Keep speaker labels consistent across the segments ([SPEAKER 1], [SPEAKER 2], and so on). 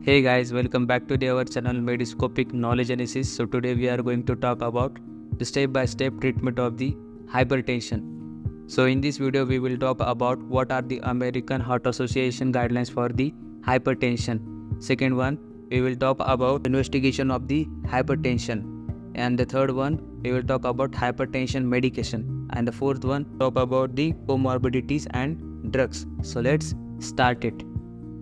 [SPEAKER 1] Hey guys, welcome back to our channel Mediscopic Knowledge Analysis. So today we are going to talk about the step-by-step treatment of the hypertension. So in this video we will talk about what are the American Heart Association guidelines for the hypertension. Second one, we will talk about investigation of the hypertension. And the third one, we will talk about hypertension medication. And the fourth one, talk about the comorbidities and drugs. So let's start it.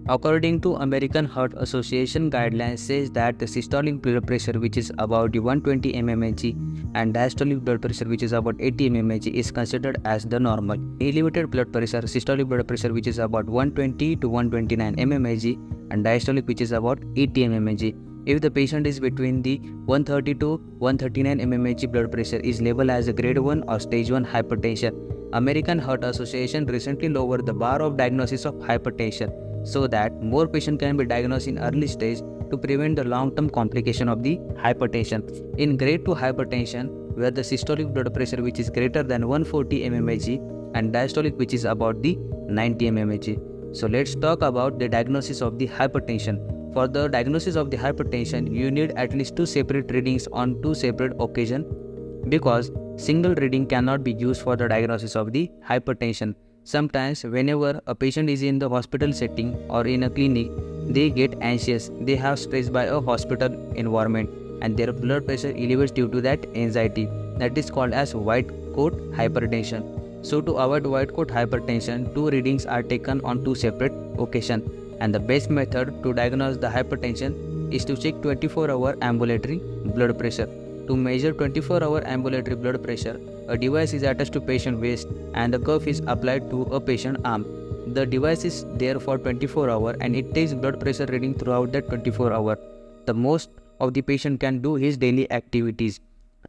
[SPEAKER 1] According to American Heart Association guidelines says that the systolic blood pressure which is about 120 mmHg and diastolic blood pressure which is about 80 mmHg is considered as the normal. Elevated blood pressure, systolic blood pressure which is about 120 to 129 mmHg and diastolic which is about 80 mmHg. If the patient is between the 130 to 139 mmHg blood pressure is labeled as a grade 1 or stage 1 hypertension. American Heart Association recently lowered the bar of diagnosis of hypertension so that more patients can be diagnosed in early stage to prevent the long-term complication of the hypertension. In grade 2 hypertension, where the systolic blood pressure which is greater than 140 mmHg and diastolic which is about the 90 mmHg. So let's talk about the diagnosis of the hypertension. For the diagnosis of the hypertension, you need at least 2 separate readings on 2 separate occasions because single reading cannot be used for the diagnosis of the hypertension. Sometimes whenever a patient is in the hospital setting or in a clinic, they get anxious, they have stress by a hospital environment and their blood pressure elevates due to that anxiety. That is called as white coat hypertension. So to avoid white coat hypertension, 2 readings are taken on 2 separate occasions. And the best method to diagnose the hypertension is to check 24-hour ambulatory blood pressure. To measure 24-hour ambulatory blood pressure, a device is attached to patient waist and the cuff is applied to a patient arm. The device is there for 24 hours and it takes blood pressure reading throughout that 24 hours. The most of the patient can do his daily activities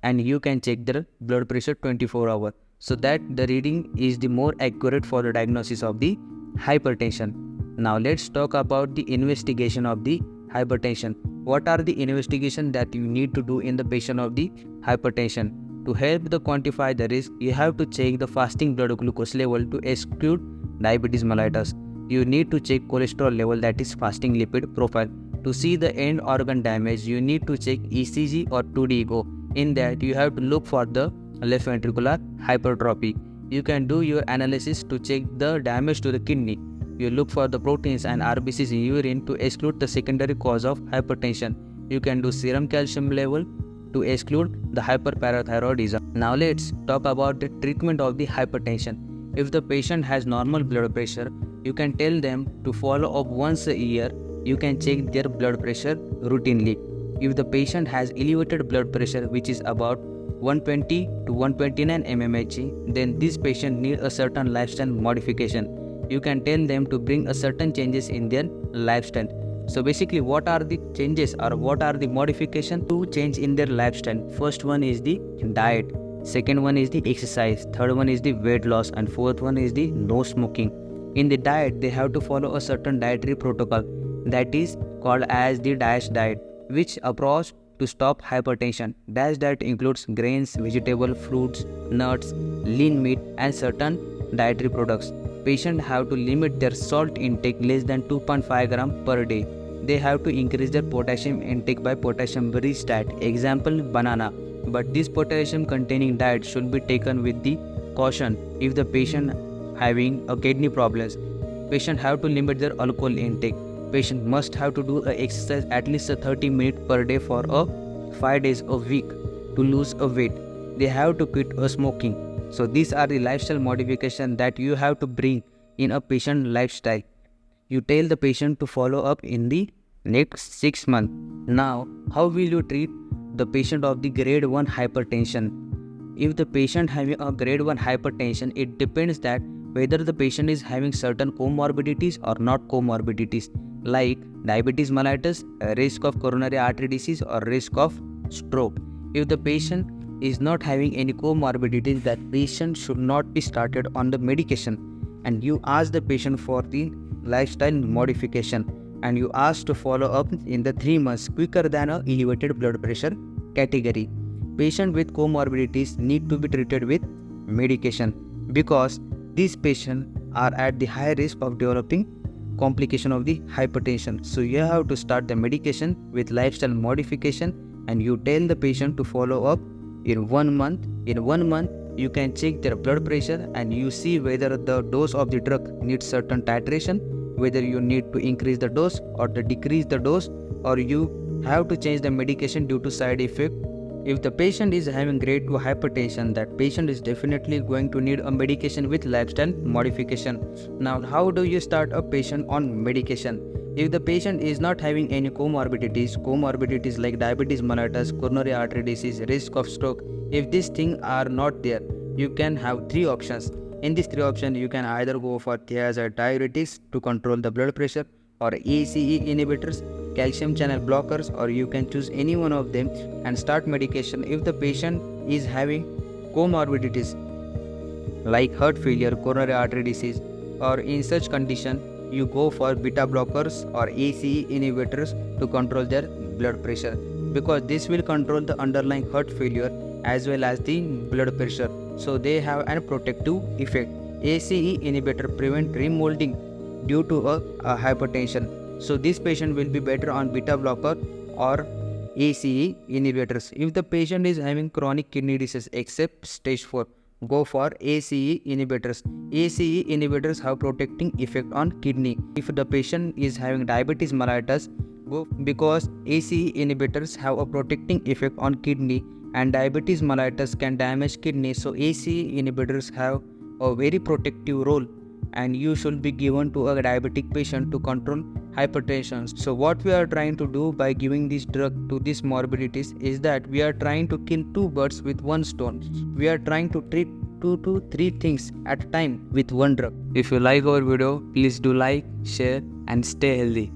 [SPEAKER 1] and you can check their blood pressure 24 hours. So that the reading is the more accurate for the diagnosis of the hypertension. Now let's talk about the investigation of the hypertension. What are the investigations that you need to do in the patient of the hypertension? To help the quantify the risk, you have to check the fasting blood glucose level to exclude diabetes mellitus. You need to check cholesterol level, that is fasting lipid profile. To see the end organ damage, you need to check ECG or 2D echo. In that, you have to look for the left ventricular hypertrophy. You can do your analysis to check the damage to the kidney. You look for the proteins and RBCs in urine to exclude the secondary cause of hypertension. You can do serum calcium level to exclude the hyperparathyroidism. Now let's talk about the treatment of the hypertension. If the patient has normal blood pressure, you can tell them to follow up once a year. You can check their blood pressure routinely. If the patient has elevated blood pressure which is about 120 to 129 mmHg, then this patient needs a certain lifestyle modification. You can tell them to bring a certain changes in their lifestyle. So basically, what are the changes or what are the modifications to change in their lifestyle? First one is the diet, second one is the exercise, third one is the weight loss, and fourth one is the no smoking. In the diet, they have to follow a certain dietary protocol that is called as the DASH diet, which approach to stop hypertension. DASH diet includes grains, vegetable, fruits, nuts, lean meat, and certain dietary products. Patients have to limit their salt intake less than 2.5 gram per day. They have to increase their potassium intake by potassium rich diet, example banana. But this potassium containing diet should be taken with the caution. If the patient having a kidney problems, patient have to limit their alcohol intake. Patient must have to do a exercise at least 30 minutes per day for 5 days a week to lose a weight. They have to quit smoking. So these are the lifestyle modifications that you have to bring in a patient lifestyle. You tell the patient to follow up in the next 6 months. Now, how will you treat the patient of the grade 1 hypertension? If the patient having a grade 1 hypertension, it depends that whether the patient is having certain comorbidities or not comorbidities like diabetes mellitus, risk of coronary artery disease or risk of stroke. If the patient is not having any comorbidities, that patient should not be started on the medication, and you ask the patient for the lifestyle modification and you ask to follow up in the 3 months quicker than a elevated blood pressure category. Patients with comorbidities need to be treated with medication because these patients are at the high risk of developing
[SPEAKER 2] complication of the hypertension. So you have to start the medication with lifestyle modification, and you tell the patient to follow up in 1 month. In 1 month, you can check their blood pressure and you see whether the dose of the drug needs certain titration, whether you need to increase the dose or to decrease the dose, or you have to change the medication due to side effect. If the patient is having grade 2 hypertension, that patient is definitely going to need a medication with lifestyle modification. Now, how do you start a patient on medication? If the patient is not having any comorbidities like diabetes mellitus, coronary artery disease, risk of stroke, if these things are not there, you can have three options. In these three options, you can either go for thiazide diuretics to control the blood pressure, or ACE inhibitors, calcium channel blockers, or you can choose any one of them and start medication. If the patient is having comorbidities like heart failure, coronary artery disease, or in such condition, you go for beta blockers or ACE inhibitors to control their blood pressure, because this will control the underlying heart failure as well as the blood pressure. So they have a protective effect. ACE inhibitor prevent remolding due to a hypertension. So this patient will be better on beta blocker or ACE inhibitors. If the patient is having chronic kidney disease except stage 4, go for ACE inhibitors. ACE inhibitors have protecting effect on kidney. If the patient is having diabetes mellitus, go, because ACE inhibitors have a protecting effect on kidney, and diabetes mellitus can damage kidney. So ACE inhibitors have a very protective role, and you should be given to a diabetic patient to control hypertension. So what we are trying to do by giving this drug to these morbidities is that we are trying to kill two birds with one stone. We are trying to treat 2 to 3 things at a time with one drug.
[SPEAKER 1] If you like our video, please do like, share and stay healthy.